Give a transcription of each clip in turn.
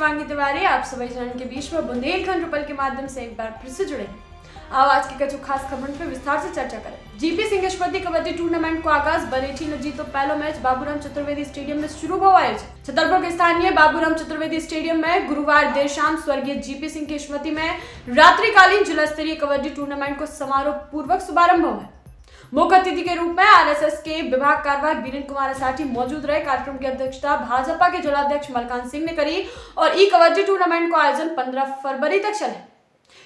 शिवांगी तिवारी आप सभी जनन के बीच में बुंदेलखंड रूपल के माध्यम से एक बार फिर से जुड़े हैं। आज की कछु खास खबरों पे विस्तार से चर्चा करें। जीपी सिंह यशवंती कबड्डी टूर्नामेंट को आगाज बरेठी ने जीतो पहला मैच बाबूराम चतुर्वेदी स्टेडियम में शुरू हुआ आयोजित। छतरपुर के स्थानीय बाबूराम चतुर्वेदी स्टेडियम में गुरुवार देर शाम स्वर्गीय जीपी सिंह की स्मृति में रात्रिकालीन जिला स्तरीय कबड्डी टूर्नामेंट को समारोह पूर्वक शुभारंभ हुआ। मुख्य अतिथि के रूप में आरएसएस के विभाग कार्यवाहक वीरेंद्र कुमार असाठी मौजूद रहे। कार्यक्रम की अध्यक्षता भाजपा के जिलाध्यक्ष मलकान सिंह ने करी और ई कबड्डी टूर्नामेंट का आयोजन 15 फरवरी तक चले।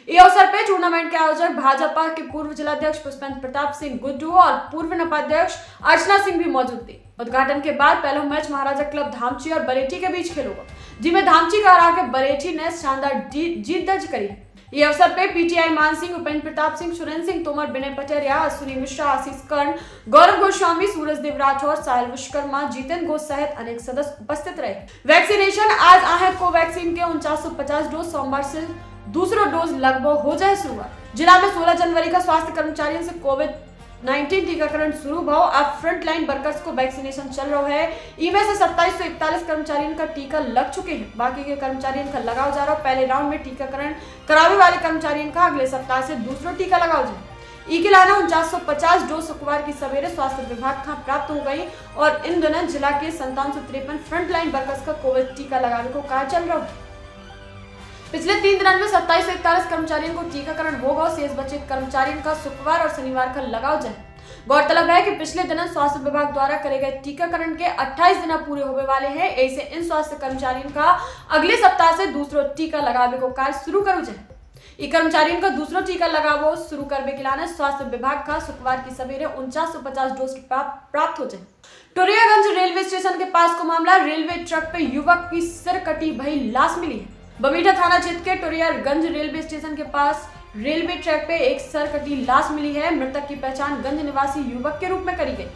इस अवसर पर टूर्नामेंट के आयोजक भाजपा के पूर्व जिलाध्यक्ष पुष्पेंद्र प्रताप सिंह गुड्डू और पूर्व नपाध्यक्ष अर्चना सिंह भी मौजूद थे। उद्घाटन के बाद पहला मैच महाराजा क्लब धामची और बरेठी के बीच खेल हुआ, जिसमें धामची का हरा के बरेठी ने शानदार जीत दर्ज करी। ये अवसर पे पीटीआई मान सिंह, उपेंद्र प्रताप सिंह, सुरेंद्र सिंह तोमर, विनय पटेरिया, अश्विनी मिश्रा, आशीष कर्ण, गौरव गोस्वामी, सूरज देव राठौर, साहिल विश्वकर्मा, जितेंद्र घोष सहित अनेक सदस्य उपस्थित रहे। वैक्सीनेशन आज आहे कोवैक्सीन के 4950 डोज सोमवार से दूसरा डोज लगभग हो जाए शुरुआत। जिला में 16 जनवरी का स्वास्थ्य कर्मचारियों से कोविड-19 टीकाकरण शुरू हुआ। अब फ्रंट लाइन वर्कर्स को वैक्सीनेशन चल रहा है। इनमें से 2741 कर्मचारियों का टीका लग चुके हैं, बाकी के कर्मचारियों का लगाव जा रहा है। पहले राउंड में टीकाकरण कराने वाले कर्मचारियों का अगले सप्ताह से दूसरा टीका लगाव जाए। ई के अलावा 4950 डोज शुक्रवार की सवेरे स्वास्थ्य विभाग का प्राप्त हो गई और इन दिनों जिला के 5753 फ्रंट लाइन वर्कर्स का कोविड टीका लगाने को कार्य चल रहा है। पिछले 3 दिनों में 2741 कर्मचारियों को टीकाकरण होगा और शेष बचे कर्मचारियों का शुक्रवार और शनिवार का लगाव जाए। गौरतलब है कि पिछले दिनों स्वास्थ्य विभाग द्वारा करे गए टीकाकरण के 28 दिन पूरे होने वाले हैं। ऐसे इन स्वास्थ्य कर्मचारियों का अगले सप्ताह से दूसरा टीका लगावे को कार्य शुरू करू जाए। कर्मचारियों का दूसरा टीका लगावो शुरू करने के लिए स्वास्थ्य विभाग का शुक्रवार की सवेरे 4950 डोज प्राप्त हो जाए। टोरियागंज रेलवे स्टेशन के पास को मामला, रेलवे ट्रक पे युवक की सिर कटी भई लाश मिली है। बमीठा थाना क्षेत्र के टोरियागंज रेलवे स्टेशन के पास रेलवे ट्रैक पे एक सर कटी लाश मिली है। मृतक की पहचान गंज निवासी युवक के रूप में करी गई।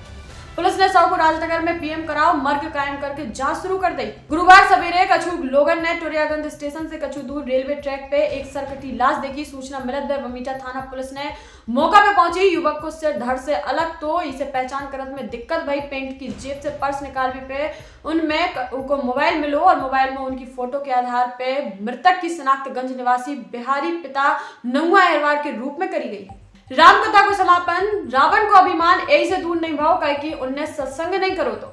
पुलिस ने शव को राजनगर में पीएम कराओ मर्ग कायम करके जांच शुरू कर दी। गुरुवार सवेरे कछु लोगों ने टोरियागंज स्टेशन से कछु दूर रेलवे ट्रैक पे एक सरकटी लाश देखी। सूचना मिलत पर बमीठा थाना पुलिस ने मौका पे पहुंची। युवक को सिर धड़ से अलग तो इसे पहचान करने में दिक्कत भई। पेंट की जेब से पर्स निकालने पे उनमें उनको मोबाइल मिलो और मोबाइल में उनकी फोटो के आधार पे मृतक की शिनाख्त गंज निवासी बिहारी पिता नहुआ अहरवार के रूप में करी गई। रामकथा को समापन, रावण को अभिमान यही से दूर नहीं भाव कहे कि उनने सत्संग नहीं करो तो।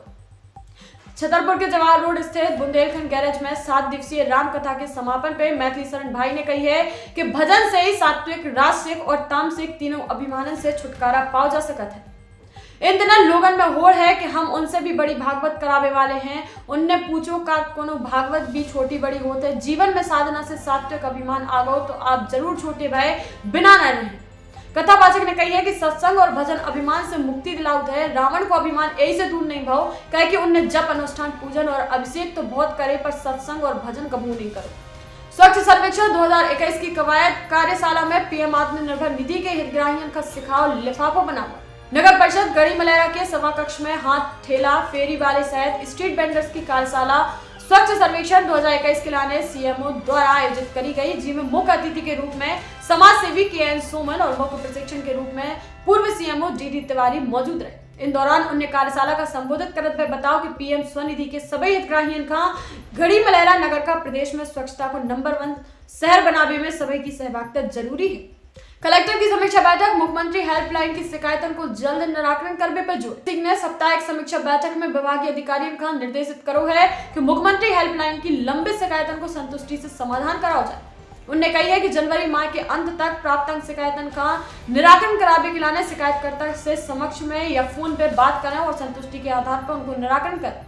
छतरपुर के जवाहर रोड स्थित बुंदेलखंड गैरेज में 7 दिवसीय रामकथा के समापन पे मैथिली शरण भाई ने कही है कि भजन से ही सात्विक, राजसिक और तामसिक तीनों अभिमानन से छुटकारा पाओ जा सकता है। इन दिनों लोगन में होड़ है कि हम उनसे भी बड़ी भागवत करावे वाले हैं। उनने पूछो का कोनो भागवत भी छोटी बड़ी होते। जीवन में साधना से सात्विक अभिमान आ गो तो आप जरूर छोटे भाई बिना न रहे। कथावाचक ने कही है कि सत्संग और भजन अभिमान से मुक्ति दिलाउत है। रावण को अभिमान यही से दूर नहीं भाव कहे कि उनने जप, अनुष्ठान, पूजन और अभिषेक तो बहुत करे पर सत्संग और भजन कबू नहीं करो। स्वच्छ सर्वेक्षण 2021 की कवायद कार्यशाला में पीएम आत्मनिर्भर निधि के हितग्राहियों का सिखाओ लिफाफा बना। नगर परिषद गढ़ी मलेरा के सभा कक्ष में हाथ ठेला फेरी वाले सहित स्ट्रीट वेंडर्स की कार्यशाला स्वच्छ सर्वेक्षण 2021 के लाने सीएमओ द्वारा आयोजित करी गई, जिसमें मुख्य अतिथि के रूप में समाज सेवी के.एन. सोमल और मुख्य प्रशिक्षण के रूप में पूर्व सीएमओ डी.डी. तिवारी मौजूद रहे। इन दौरान उन्हें कार्यशाला का संबोधित करते हुए बताओ कि पीएम स्वनिधि के सभी हितग्राहियों का गढ़ी मलेरा नगर का प्रदेश में स्वच्छता को नंबर 1 शहर बनाने में सभी की सहभागिता जरूरी है। कलेक्टर की समीक्षा बैठक, मुख्यमंत्री हेल्पलाइन की शिकायतों को जल्द निराकरण करने पर जोर। सिंह ने साप्ताहिक समीक्षा बैठक में विभागीय अधिकारियों का निर्देशित करो है कि मुख्यमंत्री हेल्पलाइन की लंबित शिकायतों को संतुष्टि से समाधान कराओ जाए। उन्होंने कही है कि जनवरी माह के अंत तक प्राप्त शिकायतों का निराकरण करावे के लिए शिकायतकर्ता से समक्ष में या फोन पे बात करें और संतुष्टि के आधार पर उनको निराकरण करें।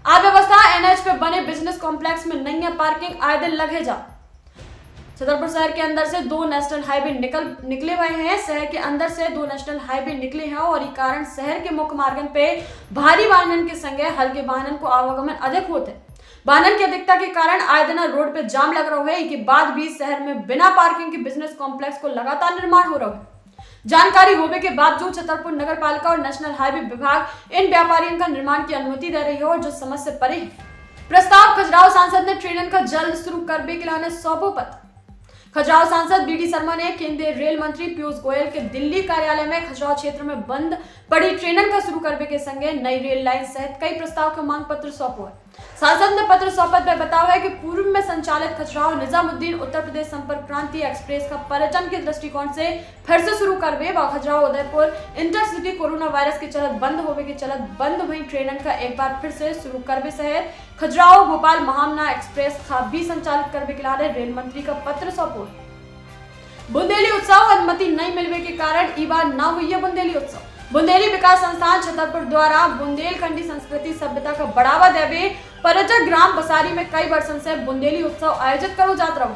अव्यवस्था, एनएच पे बने बिजनेस कॉम्प्लेक्स में नई पार्किंग आए दिन लगे जा। छतरपुर शहर के अंदर से 2 नेशनल हाईवे निकले हुए हैं। शहर के अंदर से 2 नेशनल हाईवे निकले हैं और इस कारण शहर के मुख्य मार्गों पे भारी वाहनों के संगे हल्के वाहनों को आवागमन अधिक होते हैं। वाहनों की अधिकता के कारण आए दिन रोड पे जाम लग रहा है। इसके बाद भी शहर में बिना पार्किंग के बिजनेस कॉम्प्लेक्स को लगातार निर्माण हो रहा है। जानकारी होने के बावजूद छतरपुर नगर पालिका और नेशनल हाईवे विभाग इन व्यापारियों का निर्माण की अनुमति दे रही है और जो समझ से परे है। प्रस्ताव, खजुराहो सांसद ने ट्रेन का जल्द शुरू करने के लिए सौंपो पत्र। खजुराहो सांसद बी.डी. शर्मा ने केंद्रीय रेल मंत्री पीयूष गोयल के दिल्ली कार्यालय में खजुराहो क्षेत्र में बंद पड़ी ट्रेनों का शुरू करने के संगे नई रेल लाइन सहित कई प्रस्ताव का मांग पत्र सौंपा है। सांसद ने पत्र सौंपत में बताया है कि पूर्व में संचालित खजुराहो निजामुद्दीन उत्तर प्रदेश संपर्क क्रांति एक्सप्रेस का पर्यटन के दृष्टिकोण से फिर से शुरू करबे व Khajuraho Udaipur intercity corona virus के चलत बंद हुई ट्रेनन का एक बार फिर से शुरू करबे सहित खजुराहो भोपाल महामना एक्सप्रेस का भी संचालित करबे के लिए रेल मंत्री का पत्र सौंपो। बुंदेली उत्सव अनुमति नहीं मिलने के कारण ई बार न हुई है बुंदेली उत्सव। बुंदेली विकास संस्थान छतरपुर द्वारा बुंदेलखंडी संस्कृति सभ्यता का बढ़ावा देवे पर्यटक ग्राम बसारी में कई वर्षों से बुंदेली उत्सव आयोजित करो जात रहो,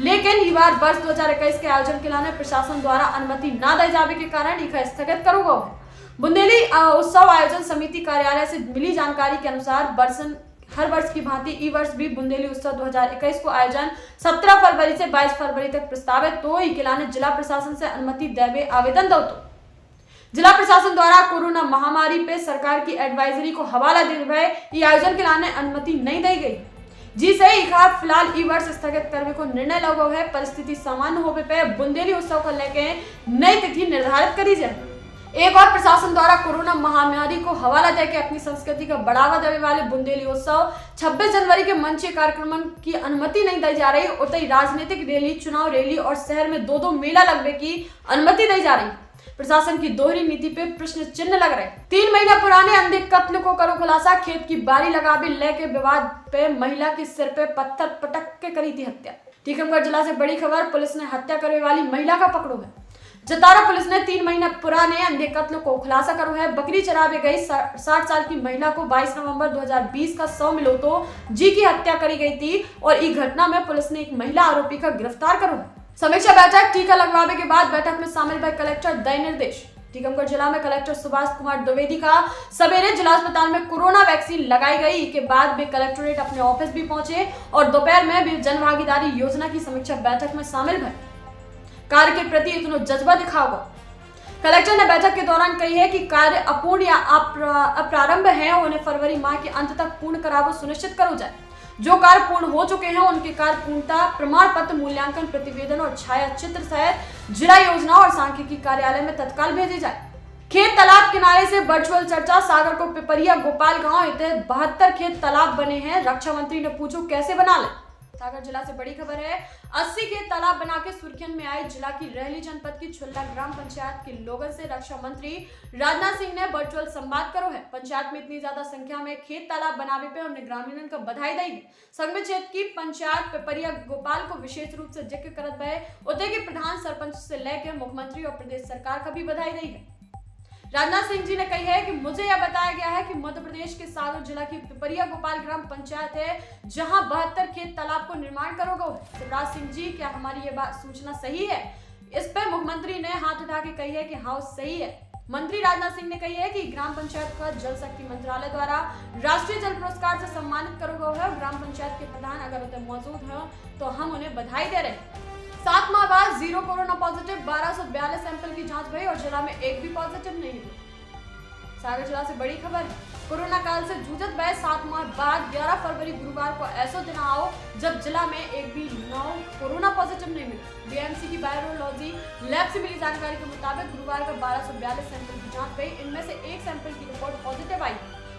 लेकिन ई बार वर्ष 2021 के आयोजन के लिए प्रशासन द्वारा अनुमति न दी जाने के कारण इसे स्थगित करो गो है। बुंदेली उत्सव आयोजन समिति कार्यालय से मिली जानकारी के अनुसार हर वर्ष की भांति ई वर्ष भी बुंदेली उत्सव 2021 को आयोजन 17 फरवरी से 22 फरवरी तक प्रस्तावित तो ई के लिए जिला प्रशासन से अनुमति देवे आवेदन दो तो जिला प्रशासन द्वारा कोरोना महामारी पे सरकार की एडवाइजरी को हवाला देते हुए ये आयोजन के लिए अनुमति नहीं दी गई, जिसे फिलहाल ई वर्ष स्थगित करने को निर्णय लगा है। परिस्थिति सामान्य होने पे बुंदेली उत्सव को लेकर नई तिथि निर्धारित करी जाए। एक और प्रशासन द्वारा कोरोना महामारी को हवाला देकर अपनी संस्कृति का बढ़ावा देने वाले बुंदेली उत्सव 26 जनवरी के मंच कार्यक्रम की अनुमति नहीं दी जा रही। उतई राजनीतिक रैली, चुनाव रैली और शहर में दो मेला लगने की अनुमति दी जा रही। प्रशासन की दोहरी नीति पे प्रश्न चिन्ह लग रहे। 3 महीना पुराने अंधे कत्ल को करो खुलासा। खेत की बारी लगावे लेके विवाद पे महिला के सिर पे पत्थर पटक के करी थी हत्या। टीकमगढ़ जिला से बड़ी खबर, पुलिस ने हत्या करने वाली महिला का पकड़ो है। जतारा पुलिस ने 3 महीना पुराने अंधे कत्ल को खुलासा करो है। बकरी चरावे गई 60 साल की महिला को 22 नवंबर 2020 का 100 मिलो तो जी की हत्या करी गई थी और इस घटना में पुलिस ने एक महिला आरोपी का गिरफ्तार करो है। समीक्षा बैठक, टीका लगवाने के बाद बैठक में शामिल भाई कलेक्टर दे निर्देश। टीकमगढ़ जिला में कलेक्टर सुभाष कुमार द्विवेदी का सवेरे जिला अस्पताल में कोरोना वैक्सीन लगाई गई के बाद वे कलेक्टोरेट अपने ऑफिस भी पहुंचे और दोपहर में भी जन भागीदारी योजना की समीक्षा बैठक में शामिल भय। कार्य के प्रति इतना जज्बा दिखाओ। कलेक्टर ने बैठक के दौरान कही है कि कार्य अपूर्ण या अप्रारंभ है, उन्हें फरवरी माह के अंत तक पूर्ण करावो सुनिश्चित करो जाए। जो कार्य पूर्ण हो चुके हैं उनके कार्य पूर्णता प्रमाण पत्र, मूल्यांकन प्रतिवेदन और छाया चित्र सहित जिला योजना और सांख्यिकी कार्यालय में तत्काल भेजे जाए। खेत तालाब किनारे से वर्चुअल चर्चा। सागर को पिपरिया गोपाल गांव इतने 72 खेत तालाब बने हैं। रक्षा मंत्री ने पूछो कैसे बना ले। सागर जिला से बड़ी खबर है, 80 खेत तालाब बना के सुर्खियन में आई जिला की रहली जनपद की छुल्ला ग्राम पंचायत के लोगों से रक्षा मंत्री राजनाथ सिंह ने वर्चुअल संवाद करो है। पंचायत में इतनी ज्यादा संख्या में खेत तालाब बनावे पे उन्हें ग्रामीणों को बधाई दी है। संगम क्षेत्र की पंचायत पिपरिया गोपाल को विशेष रूप से जिक्र करत है। उदय के प्रधान सरपंच से लेकर मुख्यमंत्री और प्रदेश सरकार का भी बधाई दी है। राजनाथ सिंह जी ने कही है कि मुझे यह बताया गया है कि मध्य प्रदेश के सागर जिला की पिपरिया गोपाल ग्राम पंचायत है जहां 72 खेत तालाब को निर्माण करोगे। शिवराज सिंह जी, क्या हमारी ये बात सूचना सही है? इस पर मुख्यमंत्री ने हाथ उठा के कही है कि हाँ सही है। मंत्री राजनाथ सिंह ने कही है कि ग्राम पंचायत का जल शक्ति मंत्रालय द्वारा राष्ट्रीय जल पुरस्कार से सम्मानित करोगे है। ग्राम पंचायत के प्रधान अगर उधर मौजूद हो तो हम उन्हें बधाई दे रहे हैं। 7 माह बाद 0 कोरोना पॉजिटिव, 1242 सैंपल की जांच भई और जिला में एक भी पॉजिटिव नहीं हुआ। सागर जिला से बड़ी खबर, कोरोना काल से जूझत भय 7 माह बाद 11 फरवरी गुरुवार को ऐसा दिन आओ जब जिला में एक भी नौ कोरोना पॉजिटिव नहीं मिला। बीएमसी की वायरोलॉजी लैब से मिली जानकारी के मुताबिक गुरुवार को 1242 सैंपल की जांच भई। इनमें से एक सैंपल की रिपोर्ट पॉजिटिव आई।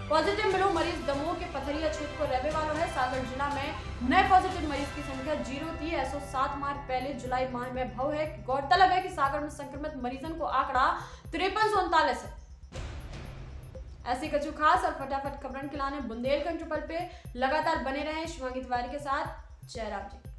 पॉजिटिव मिलो मरीज दमोह के पथरिया क्षेत्र को रहने वालों है। सागर जिला में नए पॉजिटिव मरीज की संख्या 0 थी। ऐसा 7 माह पहले जुलाई माह में भाव है। गौरतलब है कि सागर में संक्रमित मरीजों को आंकड़ा 5339 है। ऐसी कछु खास और फटाफट खबरन के लाने बुंदेलखंड ट्रिपल पे लगातार बने रहे। शिवांगी तिवारी के साथ जयराम जी।